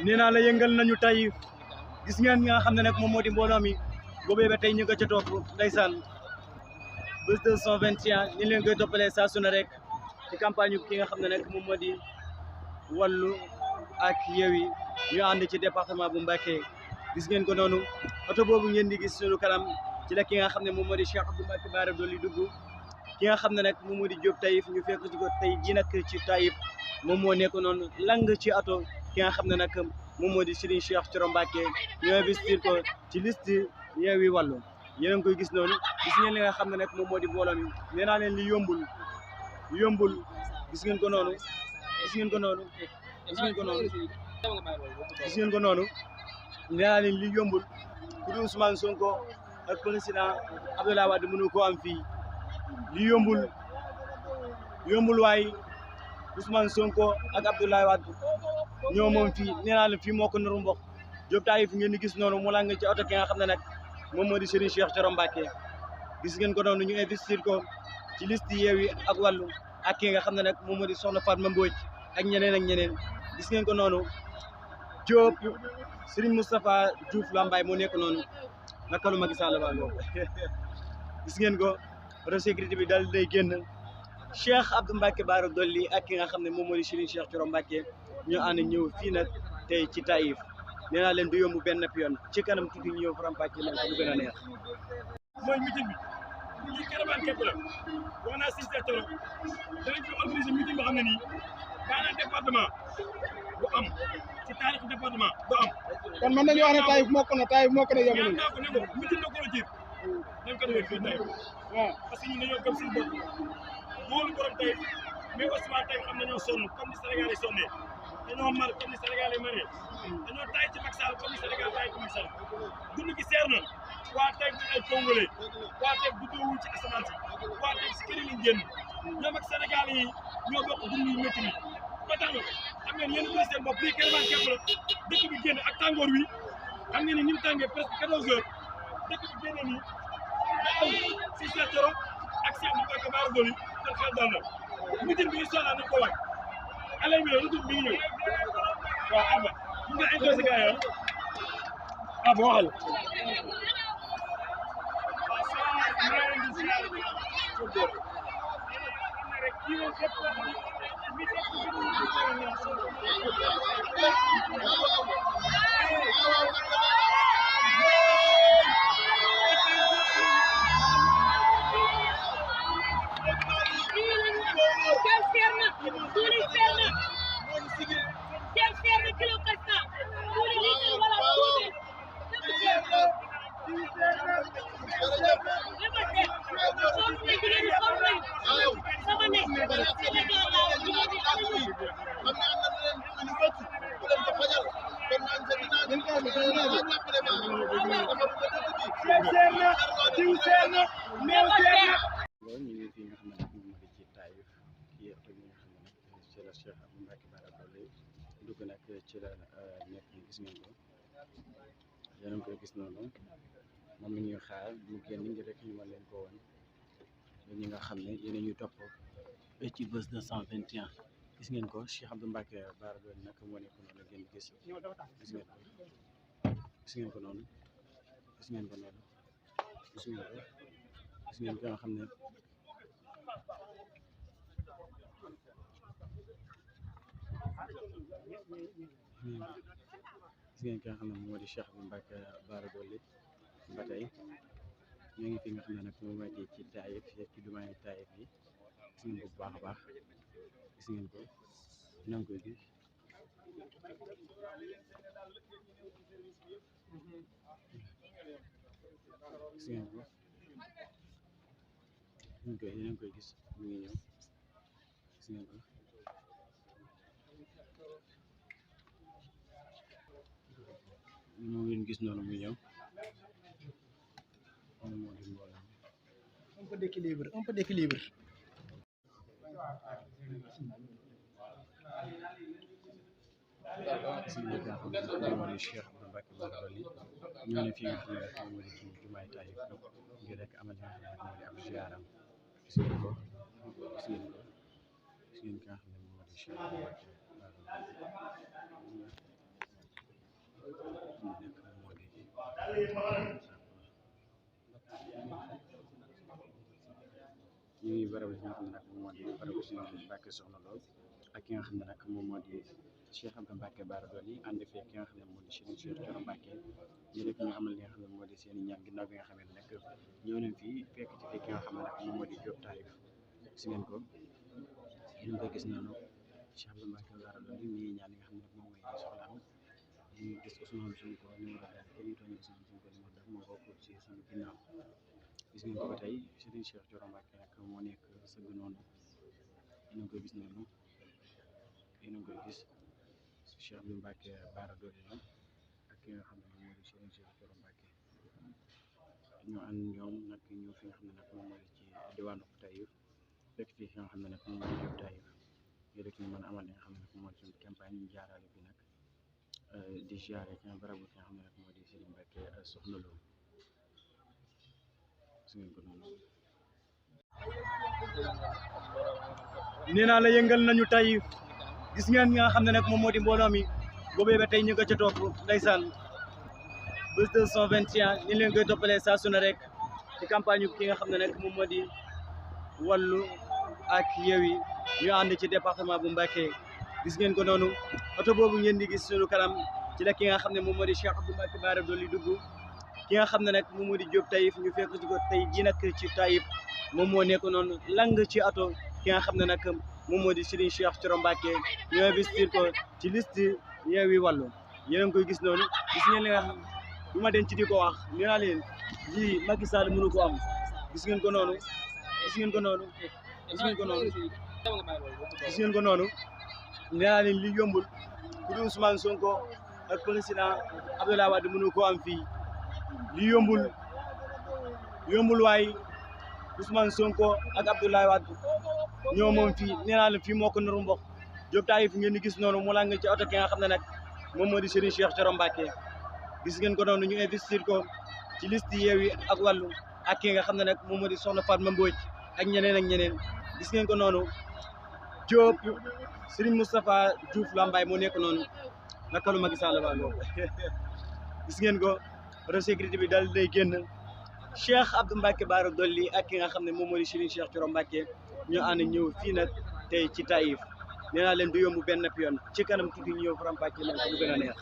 nee naa la yëngal nañu Taïf gis ngeen nga xam ne nag moom moo di mbooloo mi boobee ba tey ñu nga ca topp ndeysaan bés 221 ni leen koy toppalee saa su ne rek ci campagne ki nga xam ne nag moom moo di Wallu ak Yewwi ñu ànd ci département bu Mbacké gis ngeen ko noonu oto boobu ngeen di gis suñu kanam ci la ki nga xam ne moom moo di Cheikh Abdou Mbacké Bara Dolly dugg ki nga xam ne nag moom moo di Diop Taïf ñu fekk ci ko tey jii nag ci Taïf moom moo nekk noonu lang ci oto ki nga xam ne nag moom moo di Serigne Cheikh Thioro Mbacké ñu investir ko ci liste Yewwi Wallu yéen a ngi koy gis noonu gis ngeen li nga xam ne nag moom moo di mbooloo mi nee naa leen li yombul gis ngeen ko noonu gis ngeen ko noonu gis ngeen ko noonu gis ngeen ko noonu nee naa leen li yombul ku di Ousmane Sonko ak président Abdoulaye Wade mënu ko am fii li yombul waaye Ousmane Sonko ak Abdoulaye Wade ñoo moom fii nee naa leen fii moo ko naru mbokk Diop Taïf ngeen di gis noonu mu lang ci oto ki nga xam ne nag moom moo di Serigne Cheikh Thioro Mbacké gis ngeen ko noonu ñu investir ko ci liste Yewwi ak Wallu ak ki nga xam ne nag moom moo di Soxna Fatma Mbodj ak ñeneen gis ngeen ko noonu Diop Serigne Moustapha Diouf Lambaye moo nekk noonu naka lu Macky Sall ba ngoo gis ngeen ko auto sécurité bi daal day génn Cheikh Abdou Mbacké Bara Dolly ak ki nga xam ne moom moo di Serigne Cheikh Thioro Mbacké ñu ànd ñëw fii nag tey ci Taïf nee naa leen du yomb benn yoon ci kanam tuuti ñëw faram-fàccee leen ko lu gën a neex. mooy meeting bi lii caravane képp la wax naa Cissé Thioro danañ fi organiser meeting boo xam ne nii daanaka département bu am ci taarixu département bu am. kon mën nañu wax ne Taïf mokk na jamono naa ko ne ko meeting la ko la jiit nañ ko defee fii Taïf waaw parce que ñun dañoo gëm suñu bopp wóolu borom Taïf mais aussi waa Taïf xam nañoo sonn comme ni Sénégal yi sonnee dañoo mar comme ni Sénégal yi maree dañoo taay ci Macky Sall comme ni Sénégal taay ci Macky Sall dund gi seer na waa Taïf di ay congolais waa Taïf du doowul ci asamaan si waa Taïf si kër yi lañ génn ñoom ak Sénégal yi ñoo bokk dund yu métti ni ba tax na xam ngeen yéen a seen bopp lii caravane képp la dëkk bi génn ak tàngoor wi xam ngeen ni mu tàngee presque 14 heures dëkk bi génne nii am Cissé Thioro ak Cheikh Abdou Mbacké Bara Dolly te xel dal na meeting bi incha allah nañ ko waaj allez bi retour bi ngi ñëw waaw Abba ñu nga intéressé gars yi Abba waxal loolu ñu ngi fi nga xam ne nag moom moo di ci Taïf kii oto bi nga xam ne nag ci la Cheikh Abdou Mbacké Bara Dolly dugg nag ci la nekk gis ngeen ko yéen a ngi koy gis noonu moom la ñuy xaar mu génn ngir rek ñu mën leen ko woon ñi nga xam ne yéen a ñuy topp ci bés 221 gis ngeen ko Cheikh Abdou Mbacké Bara Dolly nag moo nekk noonu ngeen gis ngeen ko gis ngeen ko noonu gis ngeen ko noonu gis ngeen ko gis ngeen ko nga xam ne gis ngeen ko nga xam ne moo di Cheikh Abdou Mbacké Bara Dolly ba tey ñoo ngi fi nga xam ne nag moom moo di ci Taïf ci jumaay Taïf yi gis ngeen ko bu baax a baax gis ngeen ko ñoo ngi koy gis gis ngeen ko yéen a ngi koy gis mu ngi ñëw gis ngeen ko moo ngeen gis noonu muy ñëw moom moo di mbooloo un peu d'équilibre gis ngeen ko xam ne moo di Cheikh Abdou Mbacké Bara Dolly ñoo ne fi nga xam ne rek moo di ci jumaay Taïf ngir rek amal li nga xam ne moo di am ziaram gis ngeen ko gis ngeen ko gis ngeen ki nga xam ne moo di Cheikh Abdou Mbacké Bara Dolly ñu ngi barabu si nga xam ne nag moom moo di barabu si Mbàkke Soxna Lo ak ki nga xam ne nag moom moo di Cheikh Abdou Mbacke Bara Dolly ànd fee ki nga xam ne moo di Serigne Cheikh Thioro Mbacke ñu rek ñu amal li nga xam ne moo di seen i ñaan ginnaaw bi nga xam ne nag ñëw nañ fii fekk ci fi ki nga xam ne nag moom moo di Diop Taïf gis ngeen ko ñu ngi koy gis noonu Cheikh Abdou Mbacke Bara Dolly mi ñaan yi nga xam ne nag moom mooy soxlaam ñu gis Ousmane Sonko numéro te ñu toog Ousmane Sonko numéro def moo bokk ci suñu ginnaaw gis ngeen ko ba tey Serigne Cheikh Thioro Mbacke nag moo nekk sëgg noonu ñu ngi koy gis noonu yéen a ngi koy gis Cheikh Abdou Mbacke Bara Dolly la ak ki nga xam ne moom moo di Serigne Cheikh Thioro Mbacke ñoo ànd ñoom nag ñëw fi nga xam ne nag moom moo di ci diwaanu Taïf fekk fii fi nga xam ne nag moom moo di Diop Taïf yooyu rek ñu mën a amal li nga xam ne nag moom moo di suñu campagne ñu jaarale bi nag di ziare ci barabu fi nga xam ne nag moo di Serigne Mbacke Soxna Lo su ngeen ko noonu nee naa la yëngal nañu Taïf gis ngeen nga xam ne nag moom moo di mbooloo mi boobee ba tey ñu nga ca topp ndeysaan bés 221 ni leen koy toppalee saa su ne rek ci campagne ki nga xam ne nag moom moo di Wallu ak Yewwi ñu ànd ci département bu Mbacké gis ngeen ko noonu oto boobu ngeen di gis suñu kanam ci la ki nga xam ne moom moo di Cheikh Abdou Mbacke Bara Dolly dugg ki nga xam ne nag moom moo di Diop Taïf ñu fekk ci ko tey ji nag ci Taïf moom moo nekk noonu lang ci oto ki nga xam ne nag moom moo di Serigne Cheikh Thioro Mbacke ñu investir ko ci liste Yewwi Wallu yéen a ngi koy gis noonu gis ngeen li nga xam du ma denc di ko wax nee naa leen lii Macky Sall mënu ko am gis ngeen ko noonu gis ngeen ko noonu gis ngeen ko noonu gis ngeen ko noonu nee naa leen lii yombul ku di Ousmane Sonko ak président Abdoulaye Wade mënu ko am fii lii yombul waaye Ousmane Sonko ak Abdoulaye Wade ñoo moom fii nee naa leen fii moo ko nuru mboq Diop Taïf ngeen di gis noonu mu lang ci oto ki nga xam ne nag moom moo di Serigne Cheikh Thioro Mbacke gis ngeen ko noonu ñu investir ko ci liste Yewwi ak Wallu ak ki nga xam ne nag moom moo di Soxna Fatma Mbodj ak ñeneen gis ngeen ko noonu Diop Serigne Moustapha Diouf Lambaye moo nekk noonu nakalu Macky Sall ba ngoo gis ngeen ko auto sécurité bi daal day génn Cheikh Abdou Mbacke Bara Dolly ak ki nga xam ne moom moo di Serigne Cheikh Thioro Mbacke ñu ànd ñëw fii nag tey ci Taïf nee naa leen du yomb benn yoon ci kanam tuuti ñëw faram-fàccee leen ko lu gën a neex